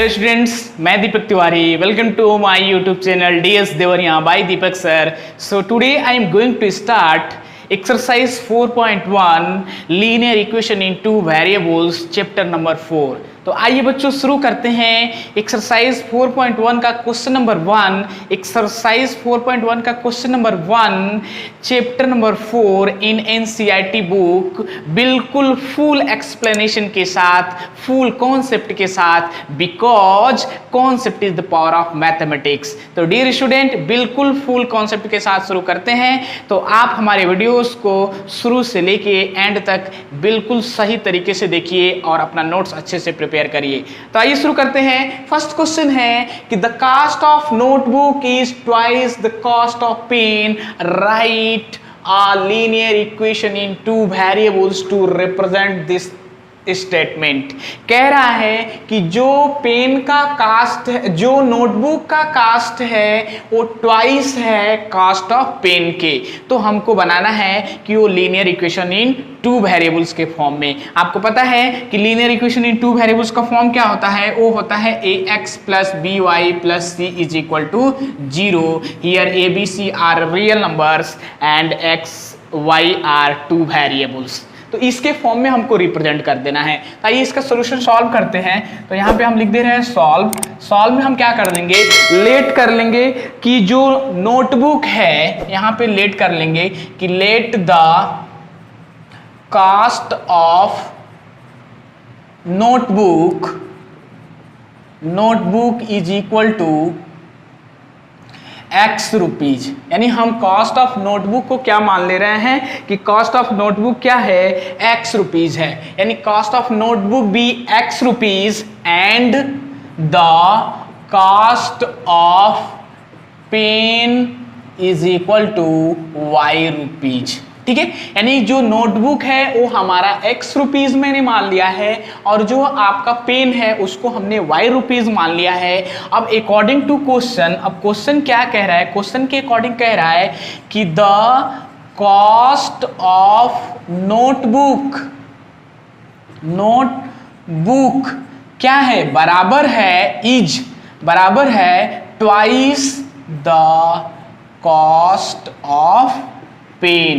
Hello students, मैं Deepak Tiwari. Welcome to my YouTube channel DS Deoria by Deepak sir. So today I am going to start exercise 4.1 linear equation in two variables chapter number 4। तो आइए बच्चों शुरू करते हैं exercise 4.1 का question number 1। Exercise 4.1 का question number 1 chapter number 4 in NCERT book, बिल्कुल full explanation के साथ, फुल कॉन्सेप्ट के साथ, because concept is the power of mathematics. तो डियर स्टूडेंट, बिल्कुल फुल कॉन्सेप्ट के साथ शुरू करते हैं। तो आप हमारे वीडियोस को शुरू से लेके एंड तक बिल्कुल सही तरीके से देखिए और अपना नोट्स अच्छे से प्रिपेयर करिए। तो आइए शुरू करते हैं। फर्स्ट क्वेश्चन है कि the cost of notebook is twice the cost of pen, write a linear equation in two variables to represent this statement. कह रहा है कि जो पेन का कास्ट है, जो नोटबुक का कास्ट है वो ट्वाइस है कास्ट ऑफ पेन के। तो हमको बनाना है कि वो linear equation in two variables के फॉर्म में। आपको पता है कि linear equation in two variables का फॉर्म क्या होता है? वो होता है ax plus by plus c is equal to 0। Here a b c are real numbers and x y are two variables. तो इसके फॉर्म में हमको रिप्रेजेंट कर देना है। तो आइए इसका सॉल्यूशन सॉल्व करते हैं। तो यहाँ पे हम लिख दे रहे हैं सॉल्व। सॉल्व में हम क्या कर देंगे? लेट कर लेंगे कि जो नोटबुक है, यहाँ पे लेट कर लेंगे कि let the cost of notebook is equal to X rupees. यानी हम कॉस्ट ऑफ नोटबुक को क्या मान ले रहे हैं कि कॉस्ट ऑफ नोटबुक क्या है? एक्स रुपीज है। यानी कॉस्ट ऑफ नोटबुक भी X rupees and the cost of pen is equal to Y rupees. ठीक है, यानी जो नोटबुक है वो हमारा एक्स रुपीज मैंने मान लिया है और जो आपका पेन है उसको हमने वाई रुपीज मान लिया है। अब अकॉर्डिंग टू क्वेश्चन, अब क्वेश्चन क्या कह रहा है? क्वेश्चन के अकॉर्डिंग कह रहा है कि द कॉस्ट ऑफ नोटबुक क्या है? बराबर है twice the cost of pen,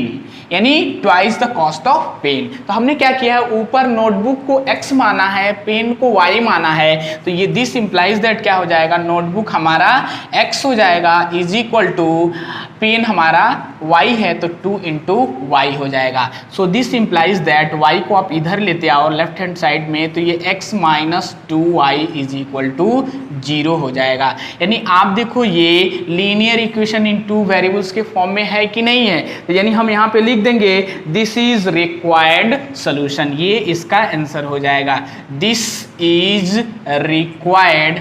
यानी twice the cost of pen. तो हमने क्या किया है? ऊपर नोटबुक को x माना है, पेन को y माना है। तो ये दिस इंप्लाइज दैट क्या हो जाएगा? नोटबुक हमारा x हो जाएगा इज इक्वल टू पेन हमारा y है तो 2 इंटू वाई हो जाएगा। So this implies that y को आप इधर लेते आओ लेफ्ट हैंड साइड में, तो ये x minus 2y is equal to 0 हो जाएगा। यानी आप देखो ये linear equation in two variables के फॉर्म में है कि नहीं है? तो यानी हम यहाँ पे लिख देंगे दिस इज रिक्वायर्ड सॉल्यूशन। ये इसका आंसर हो जाएगा। दिस इज रिक्वायर्ड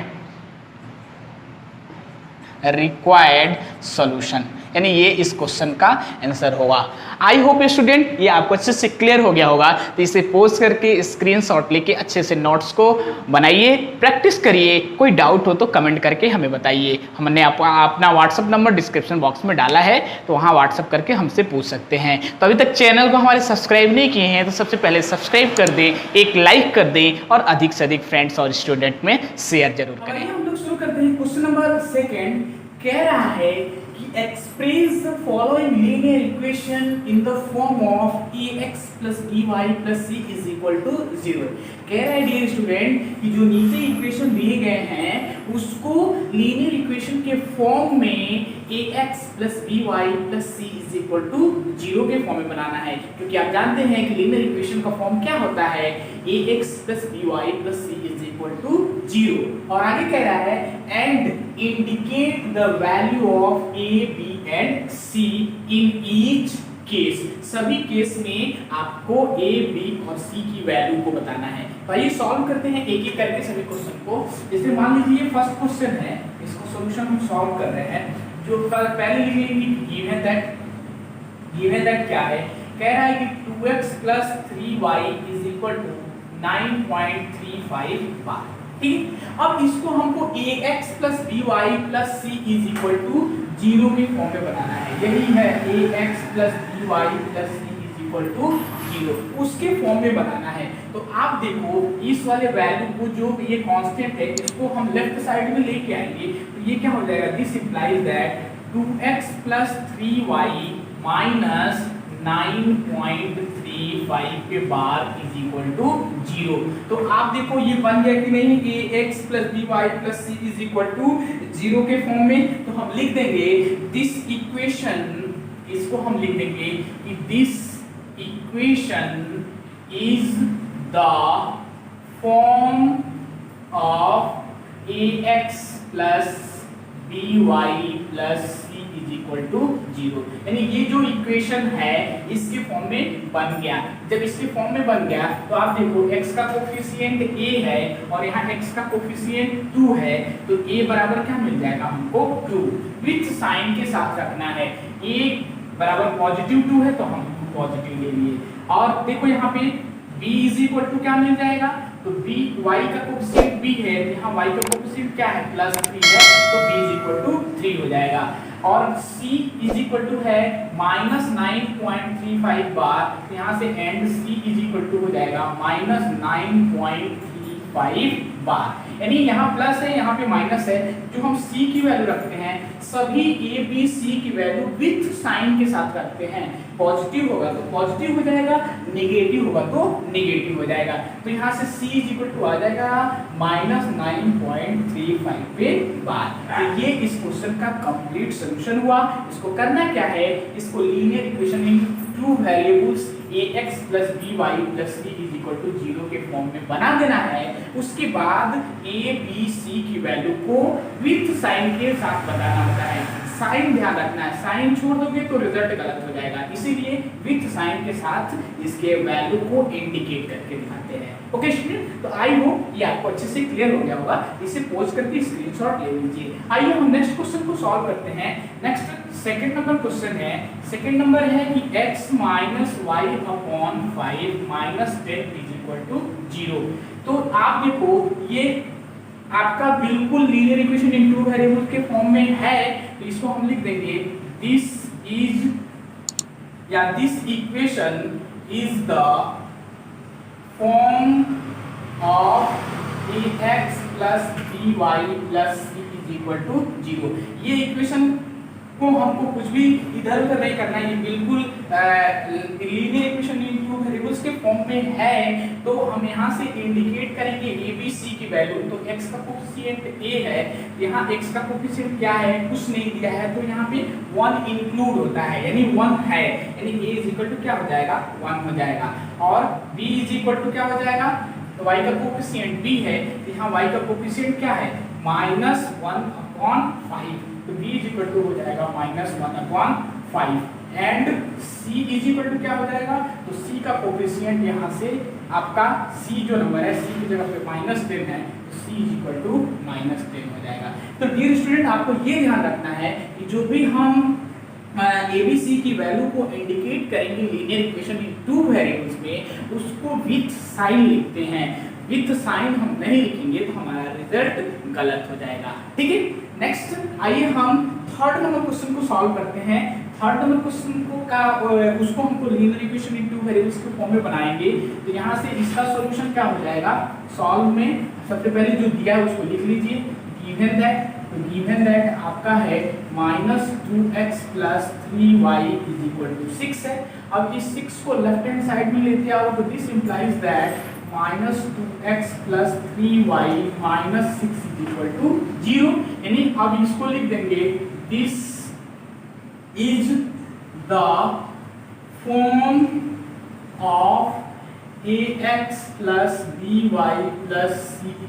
सॉल्यूशन, यानी ये इस क्वेश्चन का आंसर होगा। आई होप स्टूडेंट ये आपको अच्छे से क्लियर हो गया होगा। तो इसे पोस्ट करके स्क्रीनशॉट लेके अच्छे से नोट्स को बनाइए, प्रैक्टिस करिए। कोई डाउट हो तो कमेंट करके हमें बताइए। हमने अपना व्हाट्सअप नंबर डिस्क्रिप्शन बॉक्स में डाला है, तो वहाँ व्हाट्सअप करके हमसे पूछ सकते हैं। तो अभी तक चैनल को हमारे सब्सक्राइब नहीं किए हैं तो सबसे पहले सब्सक्राइब कर दें, एक लाइक कर दें और अधिक से अधिक फ्रेंड्स और स्टूडेंट में शेयर जरूर करें। हम लोग शुरू करते हैं। क्वेश्चन नंबर 2 कह रहा है कि express the following linear equation in the form of ax plus by plus c is equal to 0। कह रहा है डियर स्टूडेंट कि जो नीचे इक्वेशन दिए गए हैं उसको लीनियर इक्वेशन के फॉर्म में ax plus by plus c is equal to 0 के फॉर्म में बनाना है। क्योंकि आप जानते हैं कि लीनियर इक्वेशन का फॉर्म क्या होता है? ax plus by plus c is equal to 0। और आगे कह रहा है and indicate the value of a b and c in each case. सभी केस में आपको a b और c की वैल्यू को बताना है। तो आइए सॉल्व करते हैं एक एक करके सभी क्वेश्चन को। जैसे मान लीजिए फर्स्ट क्वेश्चन है, इसको सॉल्यूशन हम सॉल्व कर रहे हैं। जो पहले लिखेंगे गिवन दैट क्या है? कह रहा है कि 2x plus 3y is equal to 9.35 बार। ठीक, अब इसको हमको ax plus by plus c is equal to 0 के फॉर्म में बनाना है। यही है ax plus by plus c is equal to 0, उसके फॉर्म में बनाना है। तो आप देखो इस वाले वैल्यू को, जो ये कांस्टेंट है, इसको हम लेफ्ट साइड में लेके आएंगे तो ये क्या हो जाएगा, this implies that 2x + 3y minus 9.35 के बाद इज इक्वल टू 0। तो आप देखो ये बन गया कि नहीं, ax + by + c is equal to 0 के फॉर्म में। तो हम लिख देंगे दिस इक्वेशन, इसको हम लिख देंगे कि this equation is the form of ax + by + c is equal to 0। यानी ये जो इक्वेशन है इसके फॉर्म में बन गया। जब इसके फॉर्म में बन गया तो आप देखो x का कोफिशिएंट a है और यहाँ x का कोफिशिएंट 2 है, तो a बराबर क्या मिल जाएगा हमको 2, विथ साइन के साथ रखना है। a बराबर +2 है तो हम पॉजिटिव ले लिए। और देखो यहाँ पे b इज इक्वल टू क्या मिल जाएगा, तो b y का कोफिशिएंट b है, यहाँ y का कोफिशिएंट क्या है +3 है, तो b इज इक्वल टू 3 हो जाएगा। और c इज इक्वल टू है -9.35 बार, तो यहाँ से and c is equal to हो जाएगा -9.35 बार। यानी यहाँ प्लस है, यहाँ पे माइनस है। जो हम c की वैल्यू रखते हैं सभी a b c की वैल्यू विथ साइन के साथ रखते हैं। पॉजिटिव होगा तो पॉजिटिव हो जाएगा, नेगेटिव होगा तो नेगेटिव हो जाएगा। तो यहाँ से c इज इक्वल टू आ जाएगा -9.35 पे बार। तो ये इस क्वेश्चन का कंप्लीट सॉल्यूशन हुआ। इसको करना क्या है, इसको linear equation in two variables ax + by + c is equal to 0 के फॉर्म में बना देना है। उसके बाद a b c की वैल्यू को विथ साइन के साथ बताना होता है। साइन ध्यान रखना है, साइन छोड़ दोगे तो रिजल्ट गलत हो जाएगा, इसीलिए विथ साइन के साथ इसके वैल्यू को इंडिकेट करके दिखाते हैं। ओके स्टूडेंट, तो आई होप ये आपको अच्छे से क्लियर हो गया होगा। इसे पोज करके स्क्रीनशॉट ले लीजिए। आइए हम नेक्स्ट क्वेश्चन को सॉल्व करते हैं। नेक्स्ट सेकंड नंबर क्वेश्चन है। सेकंड नंबर है कि x - y/5 - 10 is equal to 0। तो आप देखो ये आपका बिल्कुल linear equation in two variable के फॉर्म में है, तो इसको हम लिख देंगे this equation is the form of ax + by + c is equal to 0। ये इक्वेशन को हमको कुछ भी इधर उधर नहीं करना है, ये बिल्कुल linear equation in two variables के फॉर्म में है। तो हम यहाँ से इंडिकेट करेंगे a b c की वैल्यू। तो x का कोफिशिएंट a है, यहाँ x का कोफिशिएंट क्या है, कुछ नहीं दिया है, तो यहाँ पे 1 इंक्लूड होता है, यानी 1 है, यानी a इज इक्वल टू क्या हो जाएगा 1 हो जाएगा। और b इज इक्वल टू क्या हो जाएगा, तो y का कोफिशिएंट b है, तो यहाँ y का कोफिशिएंट क्या है -1/5, तो b इज इक्वल टू हो जाएगा -1/5। And c is equal to क्या हो जाएगा, तो c का कोफिशिएंट यहाँ से आपका c जो नंबर है, c की जगह पे -10 है, तो c इज इक्वल टू -10 हो जाएगा। तो डियर स्टूडेंट, आपको ये ध्यान रखना है कि जो भी हम ABC की वैल्यू को इंडिकेट करेंगे linear equation in two variables में, उसको विथ साइन लिखते हैं। विथ साइन हम नहीं लिखेंगे तो हमारा रिजल्ट गलत हो जाएगा। ठीक है, नेक्स्ट आइए हम थर्ड नंबर क्वेश्चन को सॉल्व करते हैं। थर्ड नंबर क्वेश्चन को उसको हमको linear equation in two variables के फॉर्म में बनाएंगे। तो यहाँ से इसका सॉल्यूशन क्या हो जाएगा, सॉल्व में सबसे पहले जो दिया है उसको लिख लीजिए। गिवन दैट आपका है -2x + 3y = 6 है। अब इस 6 को लेफ्ट हैंड साइड में लेते आओ, तो this implies that -2x + 3y - 6 = 0। यानी अब इसको लिख देंगे this is the form of ax + by + c =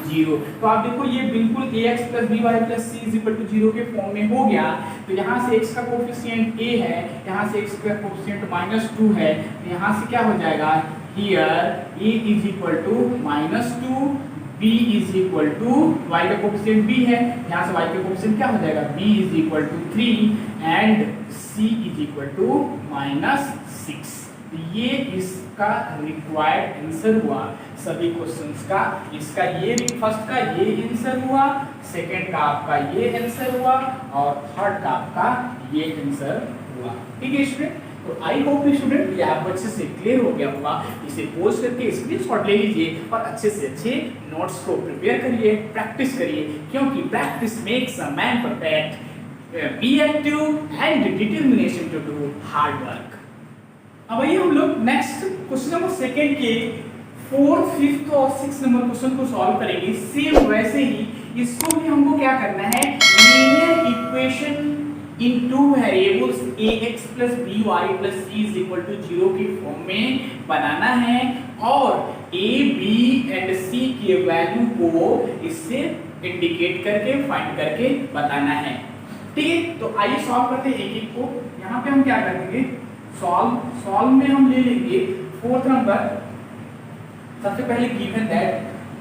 0। तो आप देखो ये बिल्कुल ax + by + c = 0 के फॉर्म में हो गया। तो यहाँ से x का कोफिशिएंट a है, यहाँ से x का कोफिशिएंट -2 है, तो यहाँ से क्या हो जाएगा, हियर a = -2, b = y का कोफिशिएंट b है, यहाँ से y का कोफिशिएंट क्या हो जाएगा, b = 3 एंड c = -6। तो ये इसका रिक्वायर्ड आंसर हुआ सभी क्वेश्चंस का। इसका ये फर्स्ट का ये आंसर हुआ, सेकंड का आपका ये आंसर हुआ और थर्ड का आपका ये आंसर हुआ। ठीक है स्टूडेंट, तो आई होप स्टूडेंट ये आपको अच्छे से क्लियर हो गया होगा। इसे पोस्ट करके स्क्रीनशॉट ले लीजिए और अच्छे से अच्छे नोट्स को प्रिपेयर करिए, प्रैक्टिस करिए, क्योंकि practice makes a man perfect. Be active and determination to do hard work. अब आइए हम लोग नेक्स्ट क्वेश्चन नंबर सेकंड के 4th, 5th और 6th नंबर क्वेश्चन को सॉल्व करेंगे। सेम वैसे ही इसको भी हमको क्या करना है, linear equation in two variables ax plus by plus c is equal to 0 की फॉर्म में बनाना है और a, b एंड c के वैल्यू को इससे इंडिकेट करके फाइंड करके बताना है। ठीक है, तो आइए सॉल्व करते हैं एक एक को। यहाँ पे हम क्या करेंगे, सॉल्व में हम ले लेंगे 4th नंबर। सबसे पहले गिवन दैट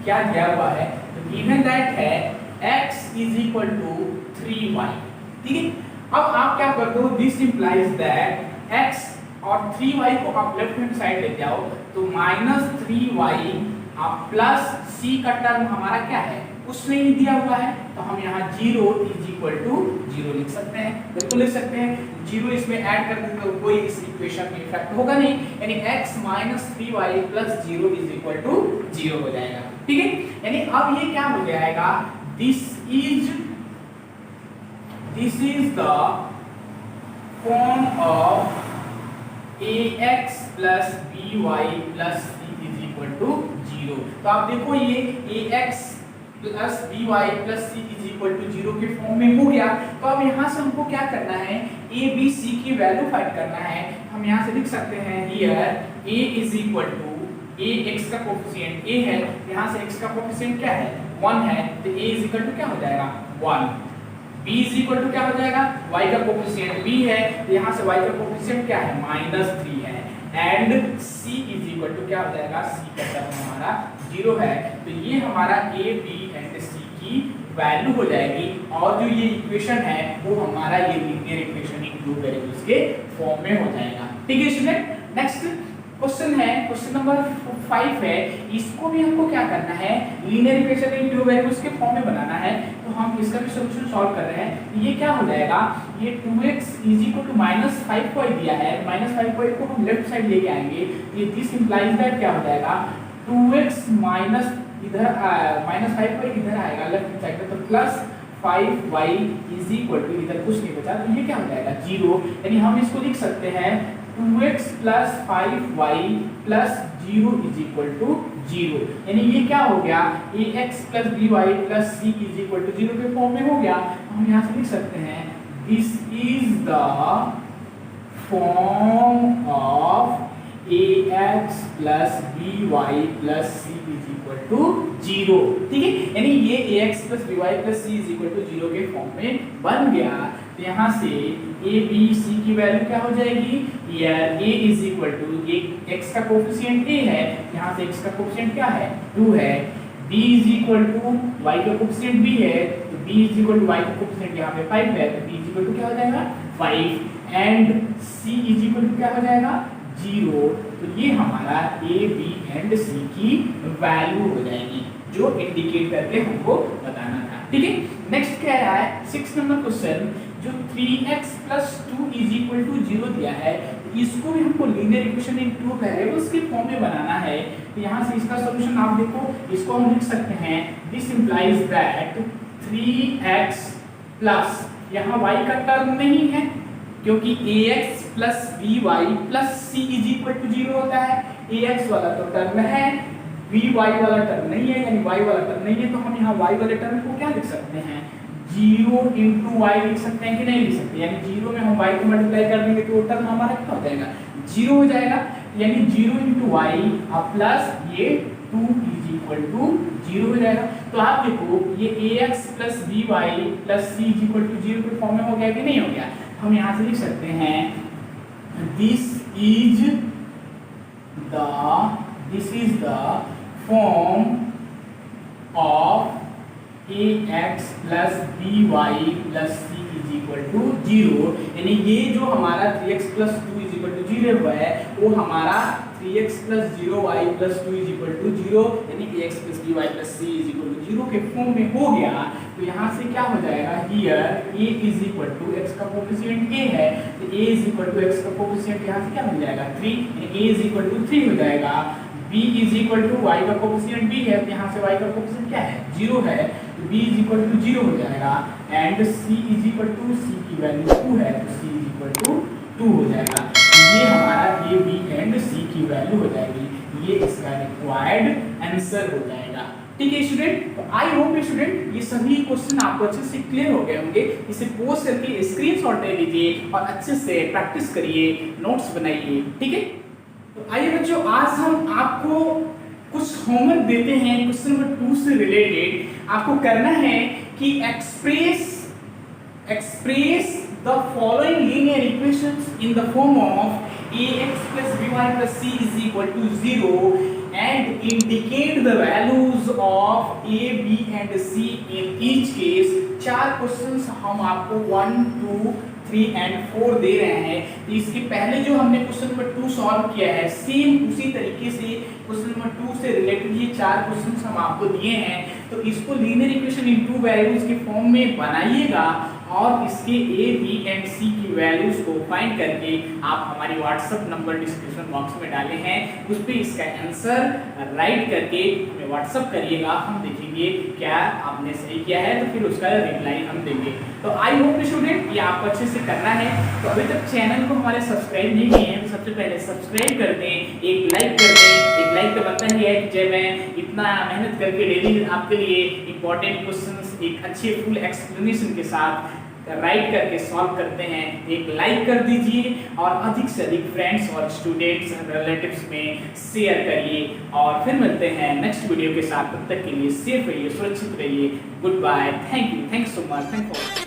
क्या दिया हुआ है, तो गिवन दैट है x is equal to 3y। ठीक है, अब आप क्या करते हो, दिस इंप्लाइज दैट x और 3y को आप लेफ्ट हैंड साइड ले जाओ तो -3y प्लस c का टर्म हमारा क्या है, उसने ही दिया हुआ है, तो हम यहाँ 0 इज इक्वल टू 0 लिख सकते हैं। बिल्कुल लिख सकते हैं। 0 इसमें ऐड कर देंगे तो कोई इस इक्वेशन में इफेक्ट होगा नहीं, यानी x - 3y + 0 is equal to 0 हो जाएगा। ठीक है, यानी अब ये क्या हो जाएगा, this is the form of ax plus by plus c is equal to 0। तो आप देखो ये ax plus by plus c is equal to 0 के फॉर्म में हो गया। तो अब यहाँ से हमको क्या करना है, a b c की वैल्यू फाइंड करना है। हम यहाँ से लिख सकते हैं here a is equal to a x का कोफिशिएंट a है, यहाँ से x का कोफिशिएंट क्या है 1 है, तो a is equal to क्या हो जाएगा 1। b is equal to क्या हो जाएगा, y का कोफिशिएंट b है, तो यहाँ से y का कोफिशिएंट क्या है -3 है, and c is equal to क्या हो जाएगा, c का टर्म हमारा 0 है। तो ये हमारा a b एंड c की वैल्यू हो जाएगी और जो ये इक्वेशन है वो हमारा ये linear equation in two variables के फॉर्म में हो जाएगा। ठीक है स्टूडेंट, नेक्स्ट क्वेश्चन है, क्वेश्चन नंबर 5 है। इसको भी हमको क्या करना है, linear equation in two variables के फॉर्म में बनाना है। तो हम इसका भी सॉल्यूशन सॉल्व कर रहे हैं। ये क्या हो जाएगा, ये 2x = -5y दिया है, -5y को हम लेफ्ट साइड लेके आएंगे, ये दिस इंप्लाइज दैट क्या हो जाएगा 2x माइनस इधर -5y इधर आएगा लेफ्ट साइड पे, तो +5y = इधर कुछ नहीं बचा, तो ये क्या हो जाएगा 0। यानी हम इसको लिख सकते हैं 2x + 5y + 0 = 0। यानी ये क्या हो गया, ax + by + c = 0 के फॉर्म में हो गया। हम यहाँ से लिख सकते हैं this is the form of ax + by + c = 0। ठीक है, यानी ये ax + by + c = 0 के फॉर्म में बन गया। तो यहाँ से a b c की वैल्यू क्या हो जाएगी, यार a = x का कोफिशिएंट a है, यहाँ से x का कोफिशिएंट क्या है 2 है, b = y का कोफिशिएंट b है, तो b = y का कोफिशिएंट यहाँ पे 5 है, तो b = क्या हो जाएगा 5 एंड c = क्या हो जाएगा 0। तो ये हमारा a b एंड c की वैल्यू हो जाएगी जो इंडिकेट करके हमको बताना था। ठीक है, नेक्स्ट क्या है 6 नंबर क्वेश्चन, जो 3x + 2 = 0 दिया है, इसको भी हमको linear equation in two variables के फॉर्म में बनाना है। तो यहाँ से इसका सॉल्यूशन आप देखो, इसको हम लिख सकते हैं this implies that 3x plus यहाँ y का टर्म नहीं है क्योंकि ax + by + c = 0 होता है। ax वाला तो टर्म है, by वाला टर्म नहीं है, यानी y वाला टर्म नहीं है, तो हम यहाँ y वाले टर्म को क्या लिख सकते हैं 0 × y लिख सकते हैं कि नहीं लिख सकते, यानी 0 में हम y को मल्टीप्लाई कर देंगे तो टर्म हमारा क्या हो जाएगा 0 हो जाएगा, यानी 0 × y प्लस ये 2 = 0 हो जाएगा। तो आप देखो ये ax + by + c = 0 के फॉर्म में हो गया कि नहीं हो गया। हम यहाँ से लिख सकते हैं this is the form of ax + by + c = 0। यानी ये जो हमारा 3x + 2 = कंसीडर हुआ है वो हमारा 3x plus 0y plus 2 is equal to 0 यानी कि x plus by plus c is equal to 0 के फॉर्म में हो गया। तो यहाँ से क्या हो जाएगा, here a is equal to x का कोफिशिएंट a है, तो a is equal to x का कोफिशिएंट यहाँ से क्या बन जाएगा 3, यानी a is equal to 3 हो जाएगा। b is equal to y का कोफिशिएंट b है, तो यहाँ से y का कोफिशिएंट क्या है 0 है, तो b is equal to 0 हो जाएगा। And c is equal to c की वैल्यू 2 है, तो c is equal to 2 हो जाएगा। ये हमारा a b एंड c की वैल्यू हो जाएगी, ये इसका रिक्वायर्ड आंसर हो जाएगा। ठीक है स्टूडेंट, तो आई होप स्टूडेंट ये सभी क्वेश्चन आपको अच्छे से क्लियर हो गए होंगे। इसे पोस्ट करके स्क्रीनशॉट ले लीजिए और अच्छे से प्रैक्टिस करिए, नोट्स बनाइए। ठीक है, तो आइए बच्चों आज हम आपको कुछ होमवर्क देते हैं क्वेश्चन नंबर 2 से रिलेटेड। आपको करना है कि express the following linear equations in the form of ax plus by plus c is equal to 0 and indicate the values of a, b and c in each case। 4 questions हम आपको 1, 2, 3 and 4 दे रहे हैं। तो इसके पहले जो हमने question number 2 solve किया है, सेम उसी तरीके से क्वेश्चन नंबर 2 से रिलेटेड ये 4 क्वेश्चंस हम आपको दिए हैं। तो इसको लीनियर इक्वेशन इन 2 वेरिएबल्स के फॉर्म में बनाइएगा और इसके a, b एंड c की वैल्यूज को फाइंड करके आप हमारी व्हाट्सएप नंबर डिस्क्रिप्शन बॉक्स में डाले हैं, उस पे इसका आंसर राइट करके हमें व्हाट्सएप करिएगा। हम देखेंगे क्या आपने सही किया है, तो फिर उसका रिप्लाई हम देंगे। तो आई होप स्टूडेंट ये आपको अच्छे से करना है। तो अभी तक चैनल को हमारे सब्सक्राइब नहीं किए हैं तो सबसे पहले सब्सक्राइब कर दें, एक लाइक कर दें। एक लाइक का मतलब ये है कि जब मैं इतना मेहनत करके डेली आपके लिए इंपॉर्टेंट क्वेश्चंस एक अच्छे फुल एक्सप्लेनेशन के साथ राइट करके सॉल्व करते हैं, एक लाइक कर दीजिए और अधिक से अधिक फ्रेंड्स और स्टूडेंट्स रिलेटिव्स में शेयर करिए। और फिर मिलते हैं नेक्स्ट वीडियो के साथ, तब तक के लिए सेफ रहिए, सुरक्षित रहिए। Good bye, thank you so much, thank for